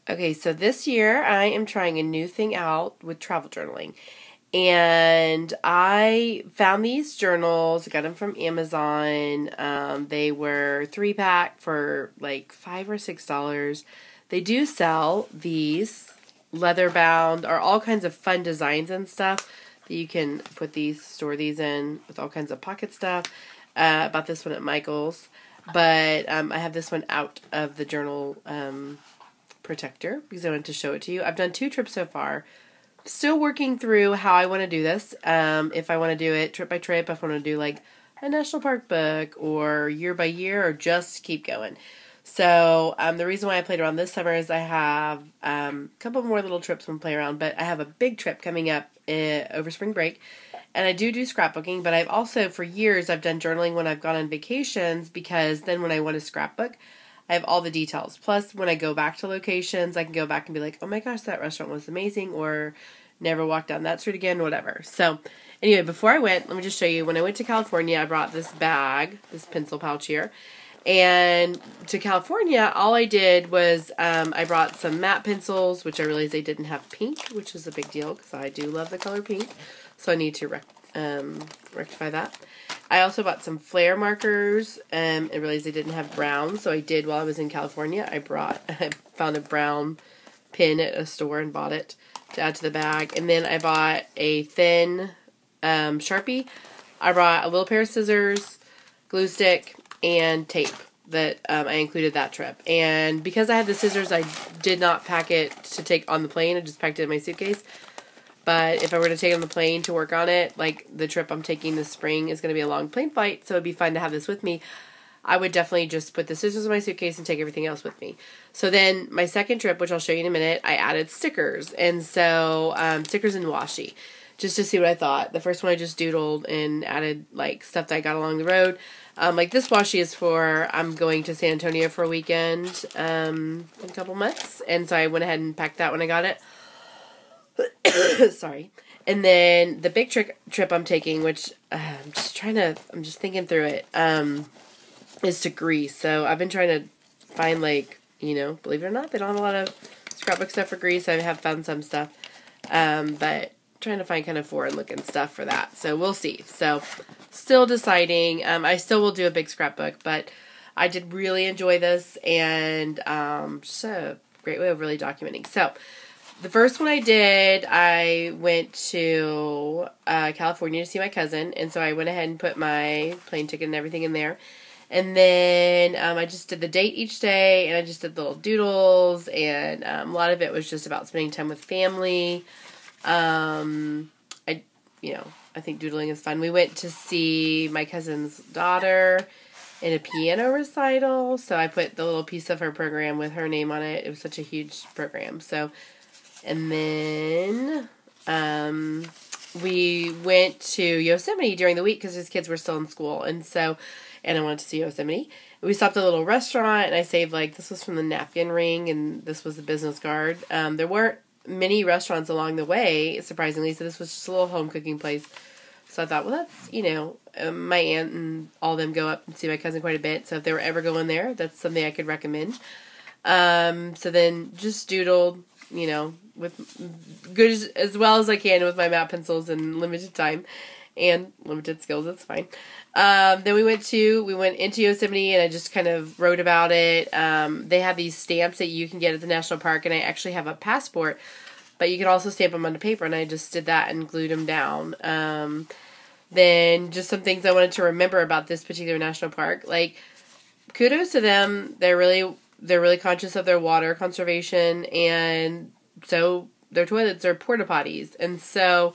Okay, so this year I am trying a new thing out with travel journaling. And I found these journals, got them from Amazon. They were 3-pack for like $5 or $6. They do sell these leather bound or all kinds of fun designs and stuff that you can store these in with all kinds of pocket stuff. I bought this one at Michael's, but I have this one out of the journal protector because I wanted to show it to you. I've done 2 trips so far. Still working through how I want to do this. If I want to do it trip by trip, if I want to do like a national park book or year by year or just keep going. So the reason why I played around this summer is I have a couple more little trips I'm play around, but I have a big trip coming up over spring break. And I do scrapbooking, but I've also, for years, I've done journaling when I've gone on vacations because then when I want to scrapbook, I have all the details. Plus, when I go back to locations, I can go back and be like, oh my gosh, that restaurant was amazing, or never walk down that street again, whatever. So, anyway, before I went, let me just show you. When I went to California, I brought this bag, this pencil pouch here. And to California, all I did was I brought some matte pencils, which I realized they didn't have pink, which is a big deal because I do love the color pink. So I need to rectify that. I also bought some flare markers. I realized they didn't have brown, so I did while I was in California. I found a brown pin at a store and bought it to add to the bag. And then I bought a thin Sharpie. I brought a little pair of scissors, glue stick, and tape that I included that trip. And because I had the scissors, I did not pack it to take on the plane. I just packed it in my suitcase. But if I were to take it on the plane to work on it, like the trip I'm taking this spring is going to be a long plane flight, so it'd be fun to have this with me. I would definitely just put the scissors in my suitcase and take everything else with me. So then my second trip, which I'll show you in a minute, I added stickers. And so stickers and washi, just to see what I thought. The first one I just doodled and added like stuff that I got along the road. Like this washi is for, I'm going to San Antonio for a weekend in a couple months. And so I went ahead and packed that when I got it. Sorry. And then the big trip I'm taking, which I'm just thinking through it, is to Greece. So I've been trying to find, like, believe it or not, they don't have a lot of scrapbook stuff for Greece. I have found some stuff, but trying to find kind of foreign looking stuff for that. So we'll see. So still deciding. I still will do a big scrapbook, but I did really enjoy this, and just a great way of really documenting. So the first one I did, I went to California to see my cousin, and so I went ahead and put my plane ticket and everything in there. And then I just did the date each day, and I just did little doodles, and a lot of it was just about spending time with family. I think doodling is fun. We went to see my cousin's daughter in a piano recital, so I put the little piece of her program with her name on it. It was such a huge program, so... And then we went to Yosemite during the week because his kids were still in school. And I wanted to see Yosemite. We stopped at a little restaurant, and I saved, this was from the Napkin Ring, and this was the business card. There weren't many restaurants along the way, surprisingly, so this was just a little home cooking place. So I thought, well, that's, my aunt and all of them go up and see my cousin quite a bit. So if they were ever going there, that's something I could recommend. So then just doodled, with good as well as I can with my matte pencils and limited time and limited skills. That's fine. Then we went into Yosemite, and I just kind of wrote about it. They have these stamps that you can get at the national park, and I actually have a passport, but you can also stamp them onto paper, and I just did that and glued them down. Then just some things I wanted to remember about this particular national park. Like, kudos to them. They're really conscious of their water conservation, and so their toilets are porta potties. And so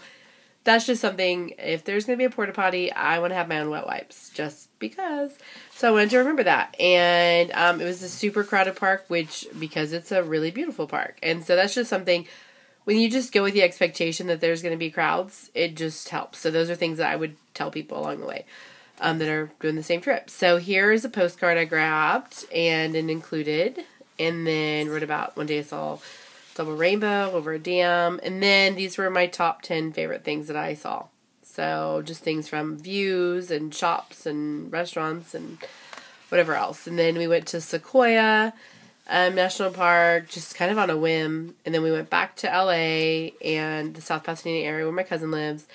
that's just something, if there's going to be a porta potty, I want to have my own wet wipes, just because. So I wanted to remember that. And it was a super crowded park, because it's a really beautiful park. And so that's just something, when you just go with the expectation that there's going to be crowds, it just helps. So those are things that I would tell people along the way that are doing the same trip. So here is a postcard I grabbed and included, and then wrote about one day I saw double rainbow over a dam, and then these were my top 10 favorite things that I saw. So just things from views and shops and restaurants and whatever else. And then we went to Sequoia, National Park, just kind of on a whim. And then we went back to LA and the South Pasadena area where my cousin lives,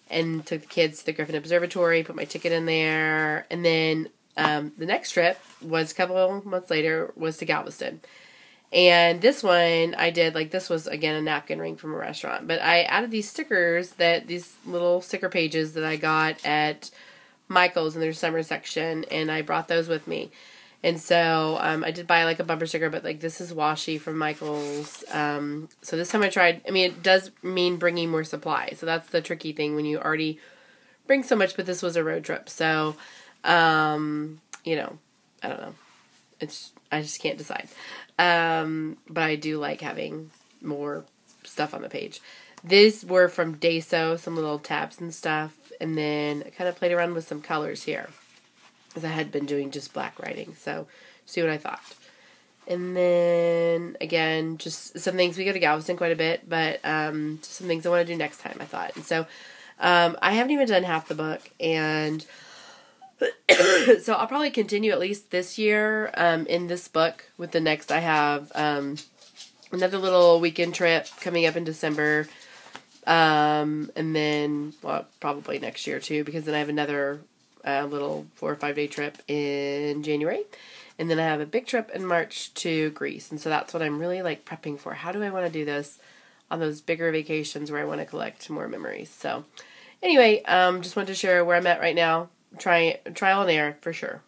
and took the kids to the Griffin Observatory, put my ticket in there. And then the next trip was a couple months later, was to Galveston. And this one I did, like, this was, again, a napkin ring from a restaurant. But I added these stickers, these little sticker pages that I got at Michael's in their summer section, and I brought those with me. And so I did buy, like, a bumper sticker, but, like, this is washi from Michael's. So this time I tried, I mean, it does mean bringing more supply. So that's the tricky thing when you already bring so much, but this was a road trip. So, you know, I don't know. I just can't decide. But I do like having more stuff on the page. These were from Daiso, some little tabs and stuff. And then I kind of played around with some colors here, because I had been doing just black writing. So, see what I thought. And then, again, just some things. We go to Galveston quite a bit, but just some things I want to do next time, I thought. And so, I haven't even done half the book, and so I'll probably continue at least this year in this book with the next. I have another little weekend trip coming up in December, and then, well, probably next year too, because then I have another little 4 or 5 day trip in January, and then I have a big trip in March to Greece. And so that's what I'm really, like, prepping for. How do I want to do this on those bigger vacations where I want to collect more memories? So anyway, just wanted to share where I'm at right now. Trial and error, for sure.